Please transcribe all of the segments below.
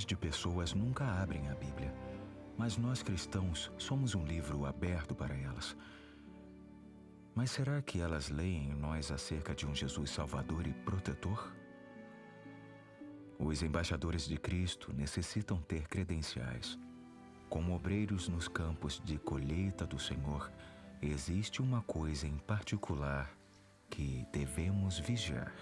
Milhões de pessoas nunca abrem a Bíblia, mas nós cristãos somos um livro aberto para elas. Mas será que elas leem em nós acerca de um Jesus Salvador e Protetor? Os embaixadores de Cristo necessitam ter credenciais. Como obreiros nos campos de colheita do Senhor, existe uma coisa em particular que devemos vigiar.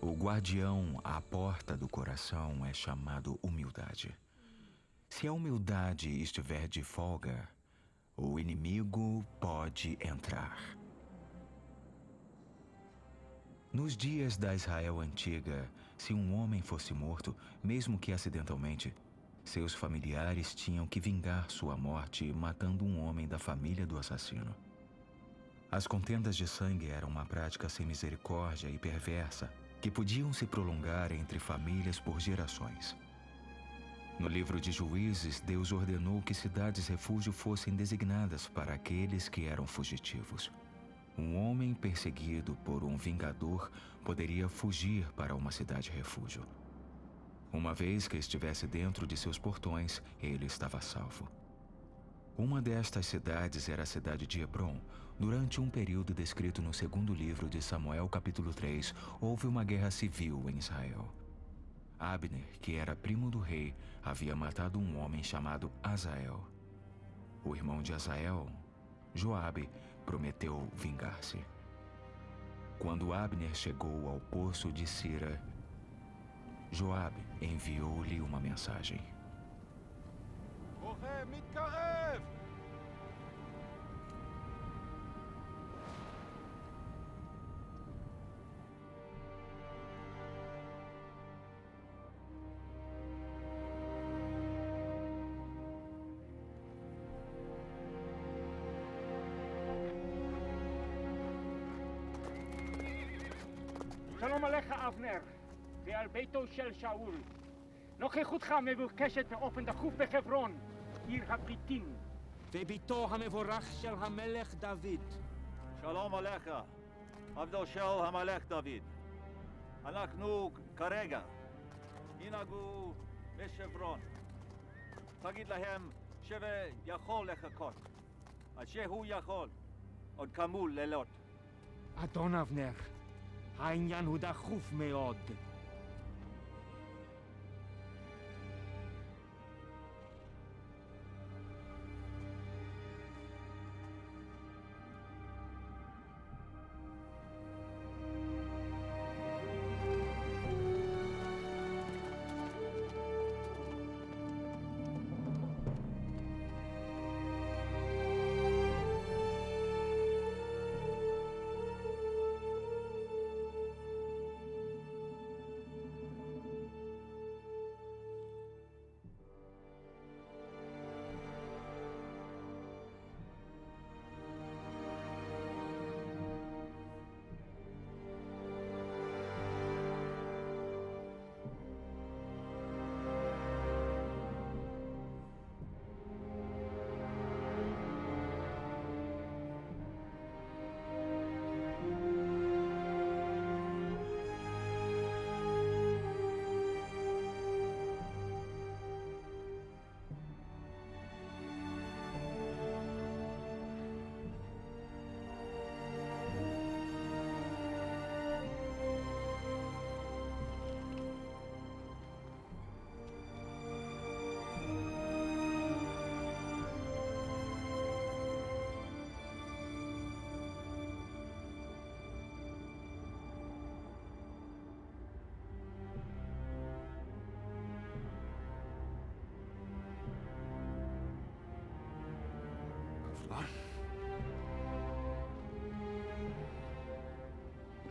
O guardião à porta do coração é chamado humildade. Se a humildade estiver de folga, o inimigo pode entrar. Nos dias da Israel antiga, se um homem fosse morto, mesmo que acidentalmente, seus familiares tinham que vingar sua morte matando um homem da família do assassino. As contendas de sangue eram uma prática sem misericórdia e perversa, que podiam se prolongar entre famílias por gerações. No livro de Juízes, Deus ordenou que cidades-refúgio fossem designadas para aqueles que eram fugitivos. Um homem perseguido por um vingador poderia fugir para uma cidade-refúgio. Uma vez que estivesse dentro de seus portões, ele estava salvo. Uma destas cidades era a cidade de Hebrom. Durante um período descrito no segundo livro de Samuel, capítulo 3, houve uma guerra civil em Israel. Abner, que era primo do rei, havia matado um homem chamado Asael. O irmão de Asael, Joabe, prometeu vingar-se. Quando Abner chegou ao poço de Sira, Joabe enviou-lhe uma mensagem. בוכה, מתקרב! שלום עליך, אבנר, ועל ביתו של שאול. נוכחותך מבוקשת באופן דחוף בחברון, עיר הפליטים. וביתו המבורך של המלך דוד. שלום עליך, עבדו של המלך דוד. אנחנו כרגע ינהגו בשברון. תגיד להם שיכול לחכות. עד שהוא יכול, עוד כמול לילות. אדון אבנר, העניין הוא דחוף מאוד.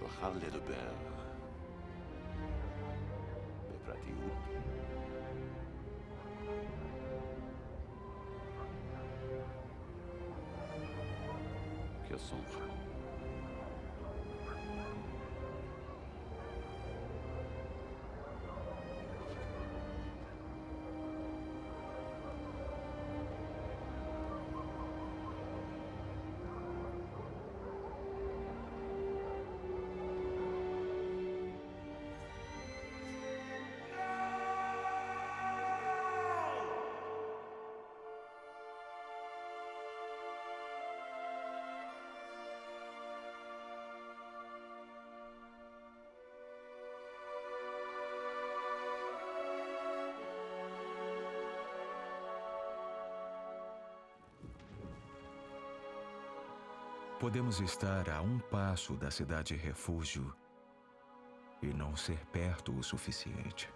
נוכל לדבר בפרטיות. פרטיות. כרצונך. Podemos estar a um passo da cidade refúgio e não ser perto o suficiente.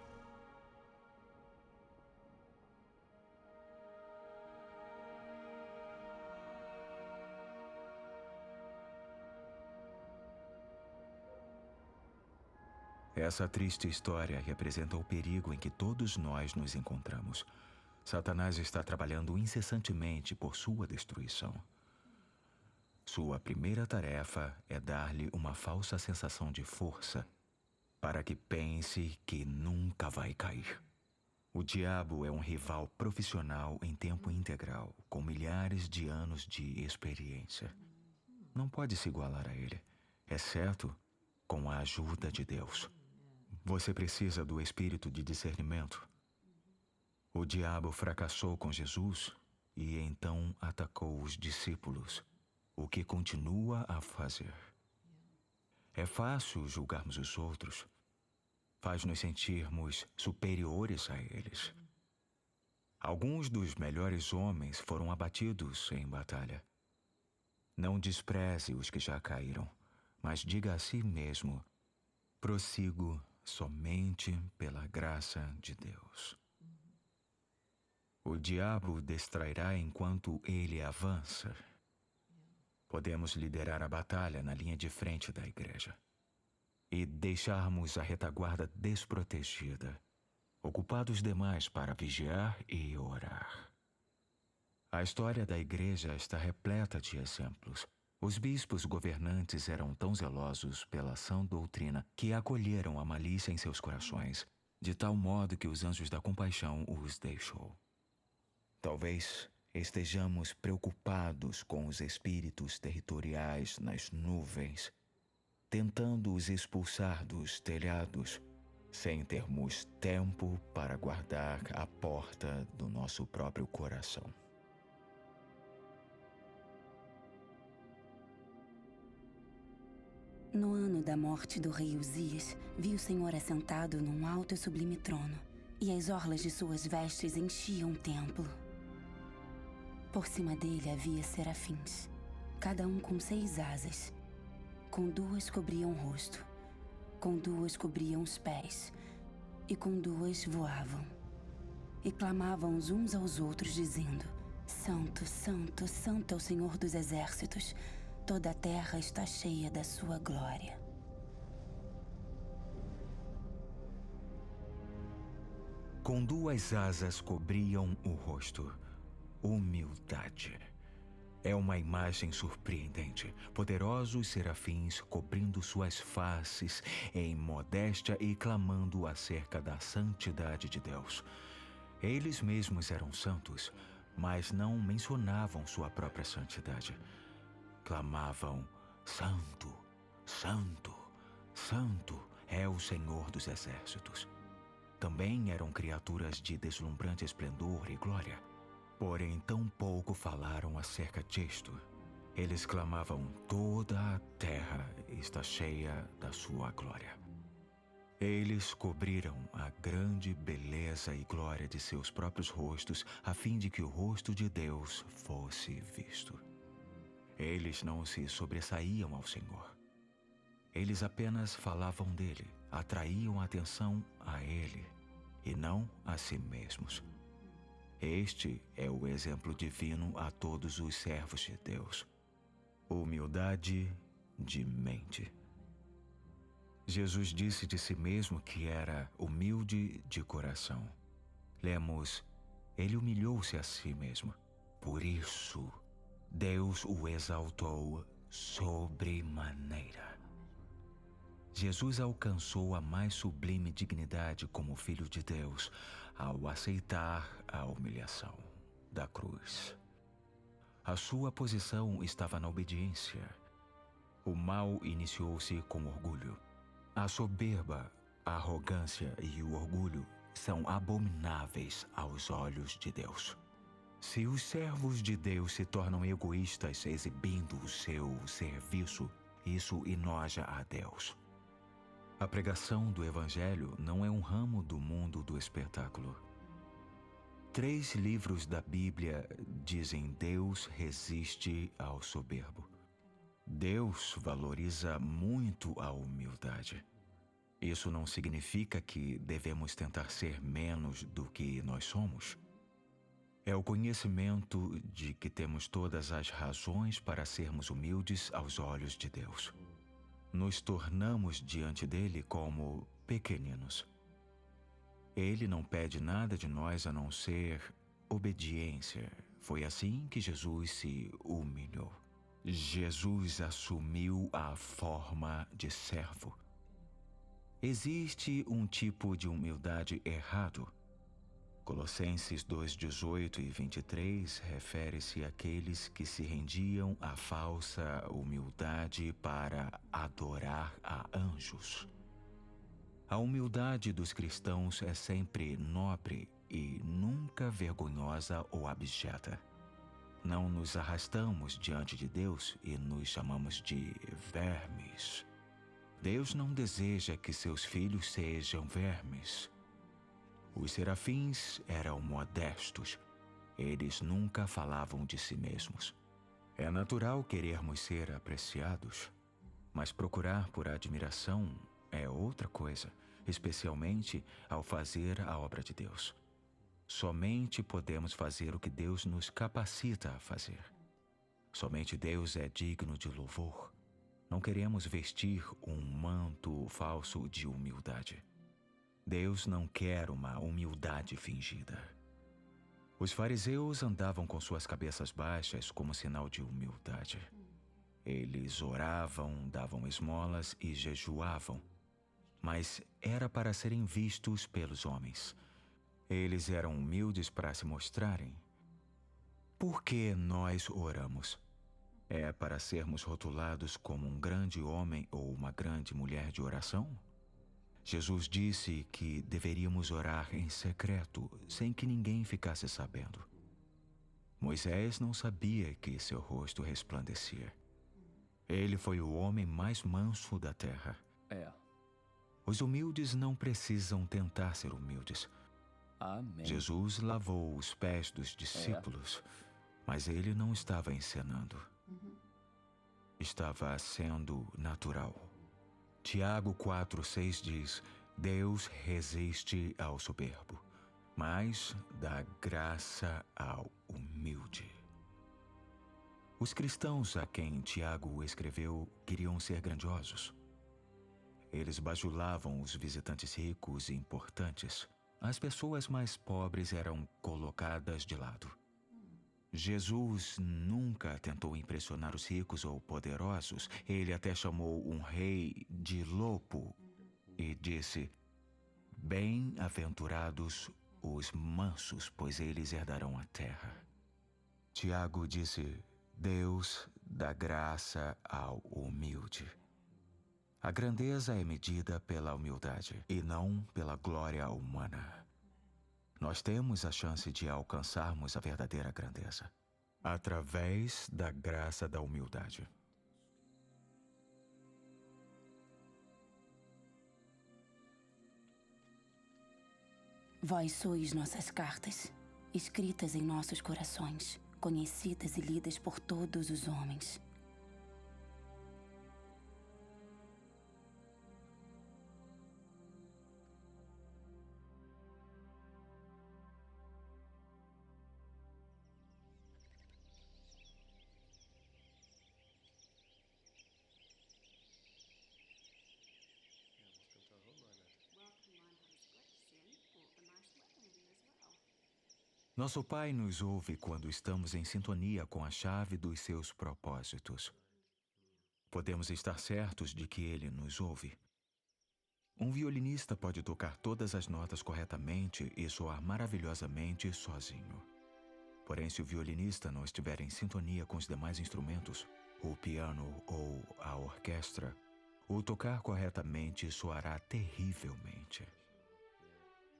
Essa triste história representa o perigo em que todos nós nos encontramos. Satanás está trabalhando incessantemente por sua destruição. Sua primeira tarefa é dar-lhe uma falsa sensação de força para que pense que nunca vai cair. O diabo é um rival profissional em tempo integral, com milhares de anos de experiência. Não pode se igualar a ele, exceto com a ajuda de Deus. Você precisa do espírito de discernimento. O diabo fracassou com Jesus e então atacou os discípulos, o que continua a fazer. É fácil julgarmos os outros. Faz-nos sentirmos superiores a eles. Alguns dos melhores homens foram abatidos em batalha. Não despreze os que já caíram, mas diga a si mesmo: prossigo somente pela graça de Deus. O diabo distrairá enquanto ele avança. Podemos liderar a batalha na linha de frente da igreja e deixarmos a retaguarda desprotegida, ocupados demais para vigiar e orar. A história da igreja está repleta de exemplos. Os bispos governantes eram tão zelosos pela sã doutrina que acolheram a malícia em seus corações, de tal modo que os anjos da compaixão os deixou. Talvez estejamos preocupados com os espíritos territoriais nas nuvens, tentando os expulsar dos telhados, sem termos tempo para guardar a porta do nosso próprio coração. No ano da morte do rei Uzias, vi o Senhor assentado num alto e sublime trono, e as orlas de suas vestes enchiam o templo. Por cima dele havia serafins, cada um com 6 asas. Com 2 cobriam o rosto, com 2 cobriam os pés, e com 2 voavam. E clamavam uns aos outros, dizendo: Santo, Santo, Santo é o Senhor dos exércitos, toda a terra está cheia da sua glória. Com 2 asas cobriam o rosto. Humildade. É uma imagem surpreendente. Poderosos serafins cobrindo suas faces em modéstia e clamando acerca da santidade de Deus. Eles mesmos eram santos, mas não mencionavam sua própria santidade. Clamavam: Santo, Santo, Santo é o Senhor dos exércitos. Também eram criaturas de deslumbrante esplendor e glória. Porém, tão pouco falaram acerca disto. Eles clamavam: toda a terra está cheia da sua glória. Eles cobriram a grande beleza e glória de seus próprios rostos, a fim de que o rosto de Deus fosse visto. Eles não se sobressaíam ao Senhor. Eles apenas falavam dele, atraíam a atenção a ele, e não a si mesmos. Este é o exemplo divino a todos os servos de Deus. Humildade de mente. Jesus disse de si mesmo que era humilde de coração. Lemos, ele humilhou-se a si mesmo. Por isso, Deus o exaltou sobremaneira. Jesus alcançou a mais sublime dignidade como Filho de Deus ao aceitar a humilhação da cruz. A sua posição estava na obediência. O mal iniciou-se com orgulho. A soberba, a arrogância e o orgulho são abomináveis aos olhos de Deus. Se os servos de Deus se tornam egoístas exibindo o seu serviço, isso enoja a Deus. A pregação do Evangelho não é um ramo do mundo do espetáculo. 3 livros da Bíblia dizem: Deus resiste ao soberbo. Deus valoriza muito a humildade. Isso não significa que devemos tentar ser menos do que nós somos. É o conhecimento de que temos todas as razões para sermos humildes aos olhos de Deus. Nos tornamos diante dele como pequeninos. Ele não pede nada de nós a não ser obediência. Foi assim que Jesus se humilhou. Jesus assumiu a forma de servo. Existe um tipo de humildade errado. Colossenses 2:18 e 23 refere-se àqueles que se rendiam à falsa humildade para adorar a anjos. A humildade dos cristãos é sempre nobre e nunca vergonhosa ou abjeta. Não nos arrastamos diante de Deus e nos chamamos de vermes. Deus não deseja que seus filhos sejam vermes. Os serafins eram modestos. Eles nunca falavam de si mesmos. É natural querermos ser apreciados, mas procurar por admiração é outra coisa, especialmente ao fazer a obra de Deus. Somente podemos fazer o que Deus nos capacita a fazer. Somente Deus é digno de louvor. Não queremos vestir um manto falso de humildade. Deus não quer uma humildade fingida. Os fariseus andavam com suas cabeças baixas como sinal de humildade. Eles oravam, davam esmolas e jejuavam, mas era para serem vistos pelos homens. Eles eram humildes para se mostrarem. Por que nós oramos? É para sermos rotulados como um grande homem ou uma grande mulher de oração? Jesus disse que deveríamos orar em secreto, sem que ninguém ficasse sabendo. Moisés não sabia que seu rosto resplandecia. Ele foi o homem mais manso da terra. Os humildes não precisam tentar ser humildes. Amém. Jesus lavou os pés dos discípulos, mas ele não estava encenando. Estava sendo natural. Tiago 4:6 diz: Deus resiste ao soberbo, mas dá graça ao humilde. Os cristãos a quem Tiago escreveu queriam ser grandiosos. Eles bajulavam os visitantes ricos e importantes. As pessoas mais pobres eram colocadas de lado. Jesus nunca tentou impressionar os ricos ou poderosos. Ele até chamou um rei de lobo e disse: Bem-aventurados os mansos, pois eles herdarão a terra. Tiago disse: Deus dá graça ao humilde. A grandeza é medida pela humildade e não pela glória humana. Nós temos a chance de alcançarmos a verdadeira grandeza através da graça da humildade. Vós sois nossas cartas, escritas em nossos corações, conhecidas e lidas por todos os homens. Nosso Pai nos ouve quando estamos em sintonia com a chave dos seus propósitos. Podemos estar certos de que Ele nos ouve. Um violinista pode tocar todas as notas corretamente e soar maravilhosamente sozinho. Porém, se o violinista não estiver em sintonia com os demais instrumentos, o piano ou a orquestra, o tocar corretamente soará terrivelmente.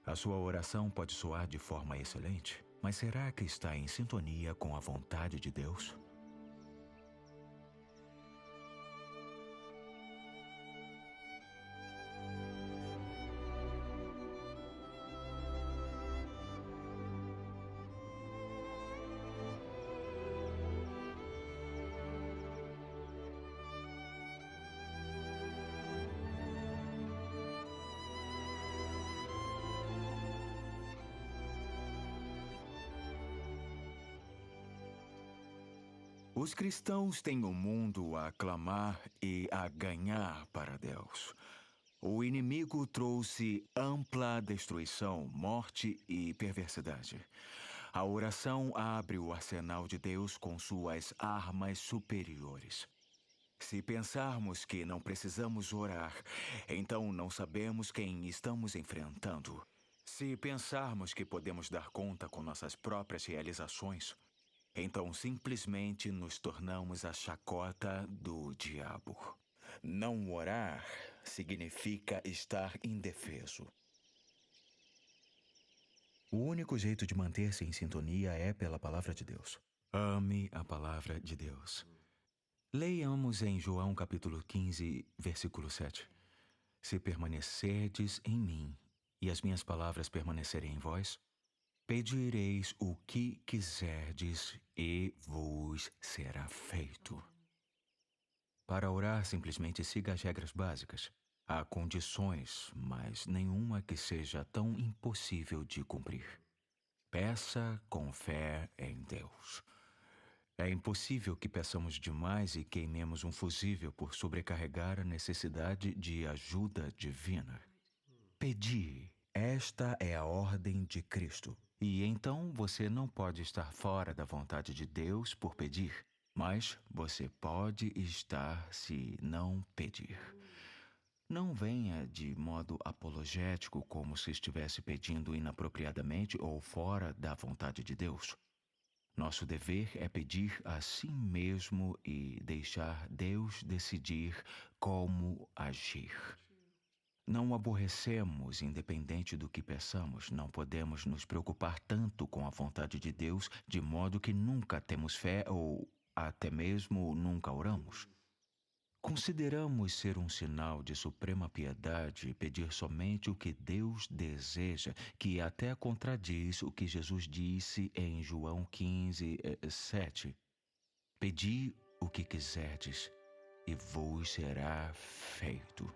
A sua oração pode soar de forma excelente, mas será que está em sintonia com a vontade de Deus? Os cristãos têm o mundo a clamar e a ganhar para Deus. O inimigo trouxe ampla destruição, morte e perversidade. A oração abre o arsenal de Deus com suas armas superiores. Se pensarmos que não precisamos orar, então não sabemos quem estamos enfrentando. Se pensarmos que podemos dar conta com nossas próprias realizações, então simplesmente nos tornamos a chacota do diabo. Não orar significa estar indefeso. O único jeito de manter-se em sintonia é pela palavra de Deus. Ame a palavra de Deus. Leiamos em João capítulo 15, versículo 7. Se permanecerdes em mim e as minhas palavras permanecerem em vós, pedireis o que quiserdes e vos será feito. Para orar, simplesmente siga as regras básicas. Há condições, mas nenhuma que seja tão impossível de cumprir. Peça com fé em Deus. É impossível que peçamos demais e queimemos um fusível por sobrecarregar a necessidade de ajuda divina. Pedi. Esta é a ordem de Cristo. E então você não pode estar fora da vontade de Deus por pedir, mas você pode estar se não pedir. Não venha de modo apologético como se estivesse pedindo inapropriadamente ou fora da vontade de Deus. Nosso dever é pedir a si mesmo e deixar Deus decidir como agir. Não aborrecemos, independente do que peçamos. Não podemos nos preocupar tanto com a vontade de Deus, de modo que nunca temos fé ou até mesmo nunca oramos. Consideramos ser um sinal de suprema piedade pedir somente o que Deus deseja, que até contradiz o que Jesus disse em João 15, 7. Pedi o que quiserdes e vos será feito.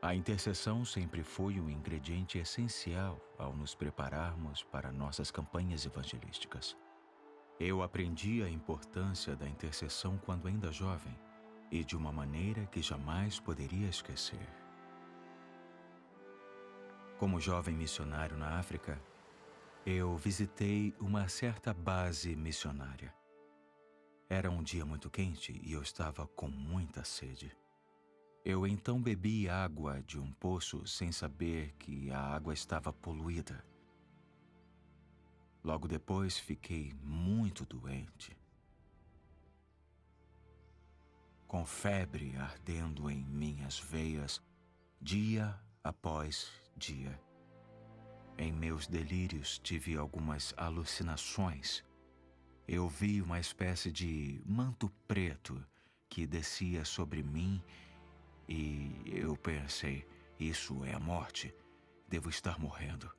A intercessão sempre foi um ingrediente essencial ao nos prepararmos para nossas campanhas evangelísticas. Eu aprendi a importância da intercessão quando ainda jovem e de uma maneira que jamais poderia esquecer. Como jovem missionário na África, eu visitei uma certa base missionária. Era um dia muito quente e eu estava com muita sede. Eu então bebi água de um poço sem saber que a água estava poluída. Logo depois fiquei muito doente, com febre ardendo em minhas veias, dia após dia. Em meus delírios tive algumas alucinações. Eu vi uma espécie de manto preto que descia sobre mim e eu pensei, isso é a morte, devo estar morrendo.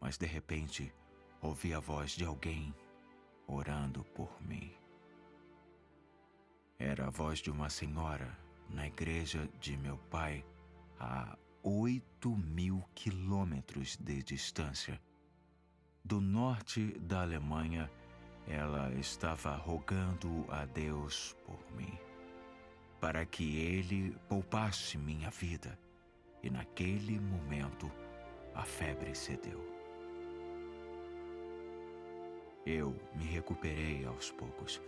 Mas de repente, ouvi a voz de alguém orando por mim. Era a voz de uma senhora na igreja de meu pai, a 8.000 quilômetros de distância. Do norte da Alemanha, ela estava rogando a Deus por mim, para que Ele poupasse minha vida. E naquele momento, a febre cedeu. Eu me recuperei aos poucos.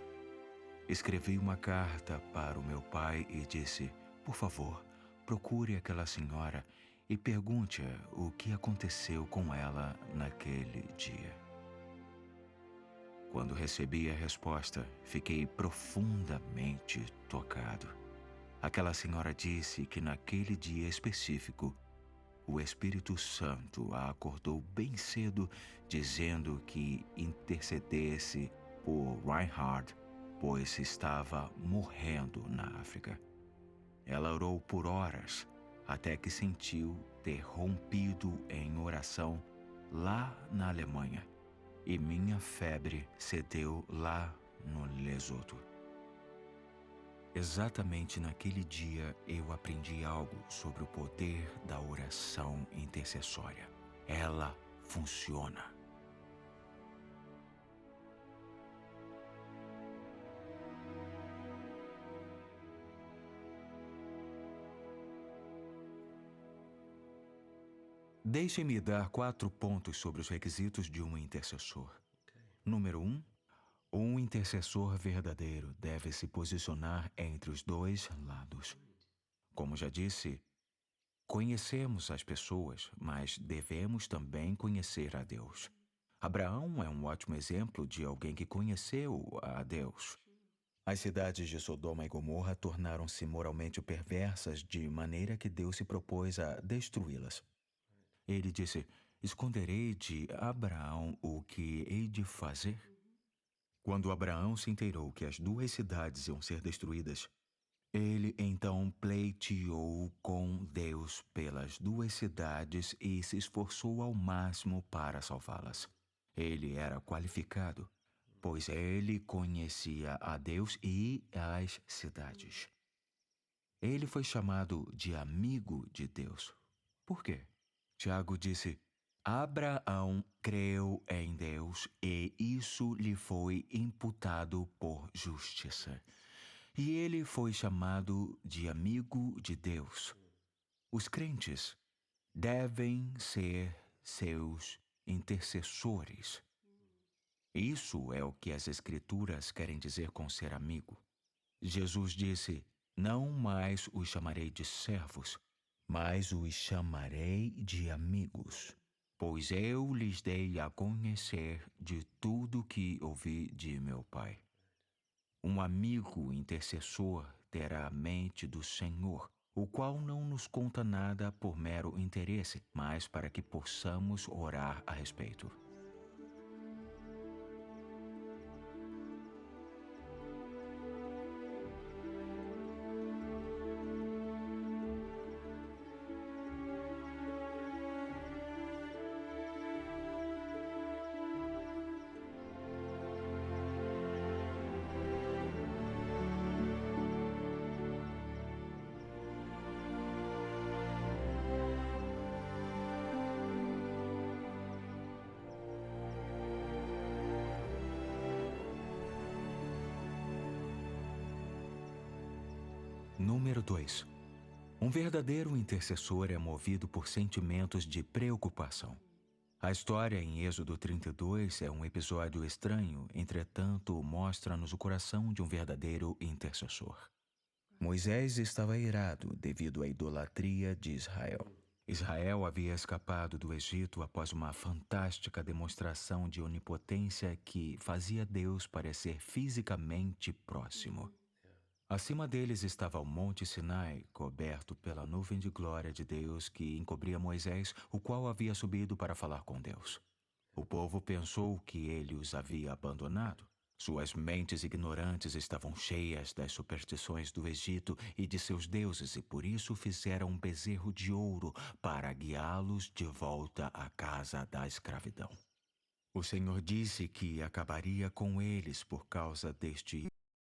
Escrevi uma carta para o meu pai e disse: por favor, procure aquela senhora e pergunte o que aconteceu com ela naquele dia. Quando recebi a resposta, fiquei profundamente tocado. Aquela senhora disse que naquele dia específico, o Espírito Santo a acordou bem cedo, dizendo que intercedesse por Reinhard, pois estava morrendo na África. Ela orou por horas, até que sentiu ter rompido em oração lá na Alemanha, e minha febre cedeu lá no Lesoto. Exatamente naquele dia eu aprendi algo sobre o poder da oração intercessória. Ela funciona. Deixem-me dar 4 pontos sobre os requisitos de um intercessor. Número 1. Um intercessor verdadeiro deve se posicionar entre os dois lados. Como já disse, conhecemos as pessoas, mas devemos também conhecer a Deus. Abraão é um ótimo exemplo de alguém que conheceu a Deus. As cidades de Sodoma e Gomorra tornaram-se moralmente perversas de maneira que Deus se propôs a destruí-las. Ele disse: esconderei de Abraão o que hei de fazer? Quando Abraão se inteirou que as 2 cidades iam ser destruídas, ele então pleiteou com Deus pelas 2 cidades e se esforçou ao máximo para salvá-las. Ele era qualificado, pois ele conhecia a Deus e as cidades. Ele foi chamado de amigo de Deus. Por quê? Tiago disse: Abraão creu em Deus e isso lhe foi imputado por justiça. E ele foi chamado de amigo de Deus. Os crentes devem ser seus intercessores. Isso é o que as Escrituras querem dizer com ser amigo. Jesus disse: não mais os chamarei de servos, mas os chamarei de amigos, pois eu lhes dei a conhecer de tudo que ouvi de meu Pai. Um amigo intercessor terá a mente do Senhor, o qual não nos conta nada por mero interesse, mas para que possamos orar a respeito. Número 2. Um verdadeiro intercessor é movido por sentimentos de preocupação. A história em Êxodo 32 é um episódio estranho, entretanto, mostra-nos o coração de um verdadeiro intercessor. Moisés estava irado devido à idolatria de Israel. Israel havia escapado do Egito após uma fantástica demonstração de onipotência que fazia Deus parecer fisicamente próximo. Acima deles estava o Monte Sinai, coberto pela nuvem de glória de Deus que encobria Moisés, o qual havia subido para falar com Deus. O povo pensou que ele os havia abandonado. Suas mentes ignorantes estavam cheias das superstições do Egito e de seus deuses, e por isso fizeram um bezerro de ouro para guiá-los de volta à casa da escravidão. O Senhor disse que acabaria com eles por causa deste